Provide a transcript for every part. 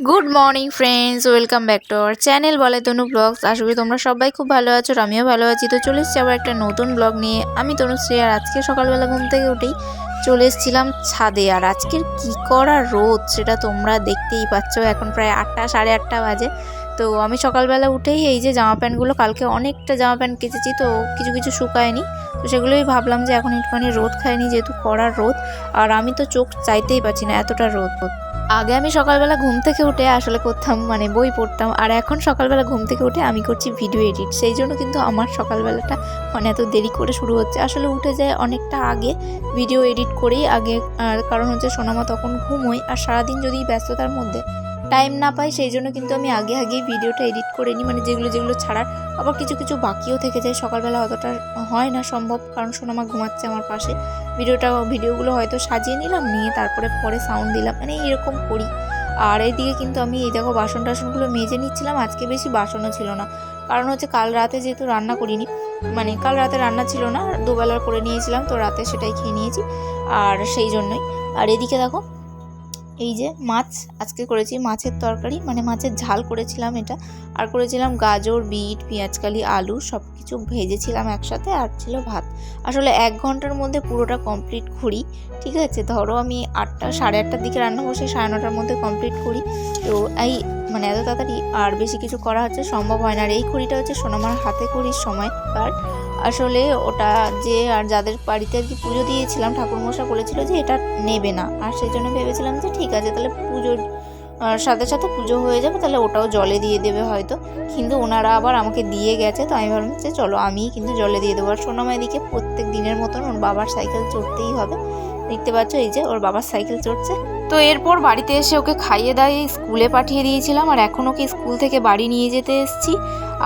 Good morning friends, welcome back to our channel বলে তনু blogs. আশা করি তোমরা সবাই খুব ভালো আছো, আমিও ভালো আছি। তো চলে এসেছি আবার একটা নতুন ব্লগ নিয়ে। আমি তনুশ্রী, আর আজকে সকালবেলা ঘুম থেকে উঠেই চলে এসেছিলাম ছাদে। আর আজকের কী করা রোদ সেটা তোমরা দেখতেই পাচ্ছ। এখন প্রায় 8টা, সাড়ে 8টা বাজে। তো আমি সকালবেলা উঠেই এই যে জামা প্যান্টগুলো, কালকে অনেকটা জামা প্যান্ট কেচেছি, তো কিছু কিছু শুকায়নি। তো সেগুলোই ভাবলাম যে এখন একটুখানি রোদ খায়নি, যেহেতু কড়া রোদ। আর আমি তো চোখ চাইতেই পাচ্ছি না, এতটা রোদ। আগে আমি সকালবেলা ঘুম থেকে উঠে আসলে করতাম বই পড়তাম, আর এখন সকালবেলা ঘুম থেকে উঠে আমি করছি ভিডিও এডিট। সেই জন্য কিন্তু আমার সকালবেলাটা এত দেরি করে শুরু হচ্ছে। আসলে উঠে যায় অনেকটা আগে, ভিডিও এডিট করেই আগে। আর কারণ হচ্ছে সোনামা তখন ঘুমোয়, আর সারাদিন যদি ব্যস্ততার মধ্যে টাইম না পাই, সেই জন্য কিন্তু আমি আগেই ভিডিওটা এডিট করে নিই। যেগুলো ছাড়ার, আবার কিছু কিছু বাকিও থেকে যায়। সকালবেলা অতটা হয় না সম্ভব, কারণ সোনামা ঘুমাচ্ছে আমার পাশে। ভিডিওগুলো হয়তো সাজিয়ে নিলাম, নিয়ে তারপরে পরে সাউন্ড দিলাম, এরকম করি। আর এইদিকে কিন্তু আমি এই দেখো বাসন টাসনগুলো মেজে নিচ্ছিলাম। আজকে বেশি বাসনও ছিল না, কারণ হচ্ছে কাল রাতে যেহেতু রান্না করিনি, কাল রাতে রান্না ছিল না, দুবেলার করে নিয়েছিলাম, তো রাতে সেটাই খেয়ে নিয়েছি। আর সেই জন্যই। আর এদিকে দেখো, এই যে মাছ আজকে করেছি, মাছের তরকারি, মাছের ঝাল করেছিলাম এটা। আর করেছিলাম গাজর, বিট, পেঁয়াজকালি, আলু সব কিছু ভেজেছিলাম একসাথে। আর ছিল ভাত। আসলে 1 ঘন্টার মধ্যে পুরোটা কমপ্লিট করি, ঠিক আছে। ধরো আমি 8টা, সাড়ে 8টার দিকে রান্না বসে 9:30টার মধ্যে কমপ্লিট করি। তো এই এত তাড়াতাড়ি আর বেশি কিছু করা হচ্ছে সম্ভব হয় না। আর এই খড়িটা হচ্ছে সোনামার হাতে খড়ির সময়। আর আসলে ওটা যে আর যাদের বাড়িতে আর কি পুজো দিয়েছিলাম, ঠাকুরমশাই বলেছিল যে এটা নেবে না। আর সেই জন্য ভেবেছিলাম যে ঠিক আছে, তাহলে পুজোর সাথে সাথে পুজো হয়ে যাবে, তাহলে ওটাও জলে দিয়ে দেবে হয়তো। কিন্তু ওনারা আবার আমাকে দিয়ে গেছে, তো আমি ভাবলাম যে চলো আমিই কিন্তু জলে দিয়ে দেবো। আর সোনামা এদিকে প্রত্যেক দিনের মতন ওর বাবার সাইকেল চড়তেই হবে। দেখতে পাচ্ছ এই যে ওর বাবার সাইকেল চড়ছে। তো এরপর বাড়িতে এসে ওকে খাইয়ে দাইয়ে স্কুলে পাঠিয়ে দিয়েছিলাম। আর এখন ওকে স্কুল থেকে বাড়ি নিয়ে যেতে এসেছি।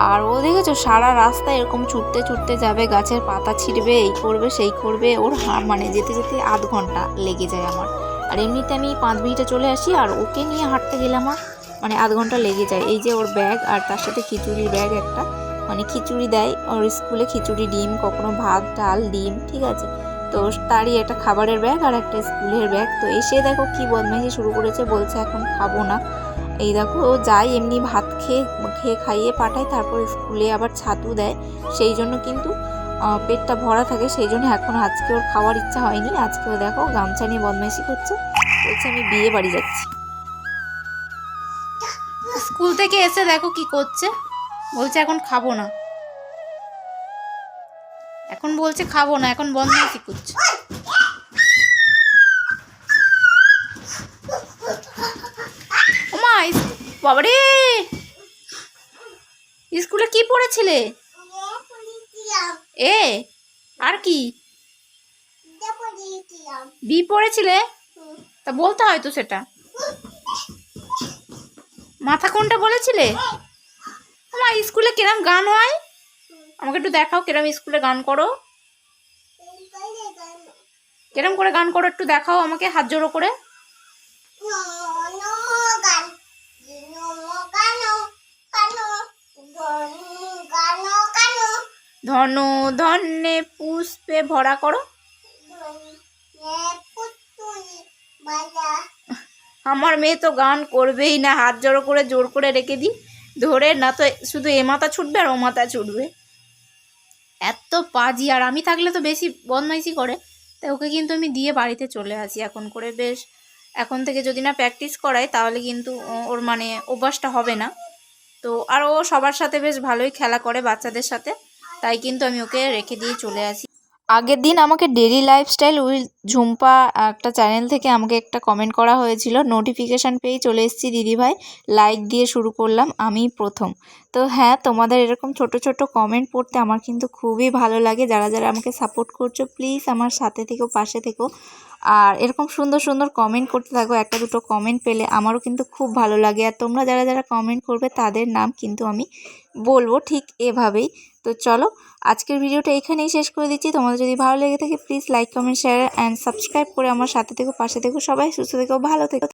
আর ও দেখেছো সারা রাস্তা এরকম ছুটতে ছুটতে যাবে, গাছের পাতা ছিঁড়বে, এই করবে সেই করবে। ওর যেতে যেতে আধ ঘন্টা লেগে যায় আমার। আর এমনিতে আমি 5 মিনিটে চলে আসি, আর ওকে নিয়ে হাঁটতে গেলে আমার আধ ঘন্টা লেগে যায়। এই যে ওর ব্যাগ, আর তার সাথে খিচুড়ির ব্যাগ একটা, খিচুড়ি দেয় ওর স্কুলে, খিচুড়ি, ডিম, কখনো ভাত, ডাল, ডিম, ঠিক আছে। তো তারই একটা খাবারের ব্যাগ আর একটা স্কুলের ব্যাগ। তো এসে দেখো কি বদমাইশি শুরু করেছে, বলছে এখন খাবো না। এই দেখো ও যায় এমনি ভাত খেয়ে খাইয়ে পাঠায়, তারপর স্কুলে আবার ছাতু দেয়। সেই জন্য কিন্তু পেটটা ভরা থাকে। সেই জন্য এখন আজকে ওর খাওয়ার ইচ্ছা হয়নি। আজকেও দেখো গামছা নিয়ে বদমাইশি করছে, বলছে আমি বিয়ে বাড়ি যাচ্ছি। স্কুল থেকে এসে দেখো কি করছে, বলছে এখন খাবো না। এখন বলছে খাবো না, এখন বদমাইশি করছে। ওমা বাবারে, স্কুলে কি পড়েছিলে? এ আর কি বি পড়েছিলে? তা বলতে হয় তো সেটা। মাথা কোনটা বলেছিলে? আমার স্কুলে কিরম গান হয়, আমাকে একটু দেখাও কিরম স্কুলে গান করো। কিরম করে গান করো একটু দেখাও আমাকে, হাত জোড়ো করে। ধন ধন্যে পুষ্পে ভরা করো। আমার মেয়ে তো গান করবেই না, হাত জোড়ো করে জোর করে রেখে দিই ধরে, না তো শুধু এ মাথা ছুটবে আর ও মাথা ছুটবে। এত পাজি, আর আমি থাকলে তো বেশি বদমাইশি করে। তাই ওকে কিন্তু আমি দিয়ে বাড়িতে চলে আসি এখন করে। বেশ এখন থেকে যদি না প্র্যাকটিস করাই, তাহলে কিন্তু ওর অভ্যাসটা হবে না। তো আর ও সবার সাথে বেশ ভালোই খেলা করে, বাচ্চাদের সাথে। তাই কিন্তু আমি ওকে রেখে দিয়ে চলে আসি। আগের দিন আমাকে ডেলি লাইফস্টাইল উইথ ঝুম্পা একটা চ্যানেল থেকে আমাকে একটা কমেন্ট করা হয়েছিল, নোটিফিকেশান পেয়ে চলে এসেছি দিদিভাই, লাইক দিয়ে শুরু করলাম আমি প্রথম। তো হ্যাঁ, তোমাদের এরকম ছোট ছোট কমেন্ট পড়তে আমার কিন্তু খুবই ভালো লাগে। যারা যারা আমাকে সাপোর্ট করছো, প্লিজ আমার সাথে থেকো, পাশে থেকো। আর এরকম সুন্দর সুন্দর কমেন্ট করতে থাকো। একটা দুটো কমেন্ট পেলে আমারও কিন্তু খুব ভালো লাগে। আর তোমরা যারা যারা কমেন্ট করবে তাদের নাম কিন্তু আমি বলবো ঠিক এভাবেই। তো চলো আজকের ভিডিওটা এখানেই শেষ করে দিচ্ছি। তোমাদের যদি ভালো লেগে থাকে please like, comment, share and subscribe করে আমার সাথে থেকো, পাশে থেকো। সবাই সুস্থ থেকো, ভালো থেকো।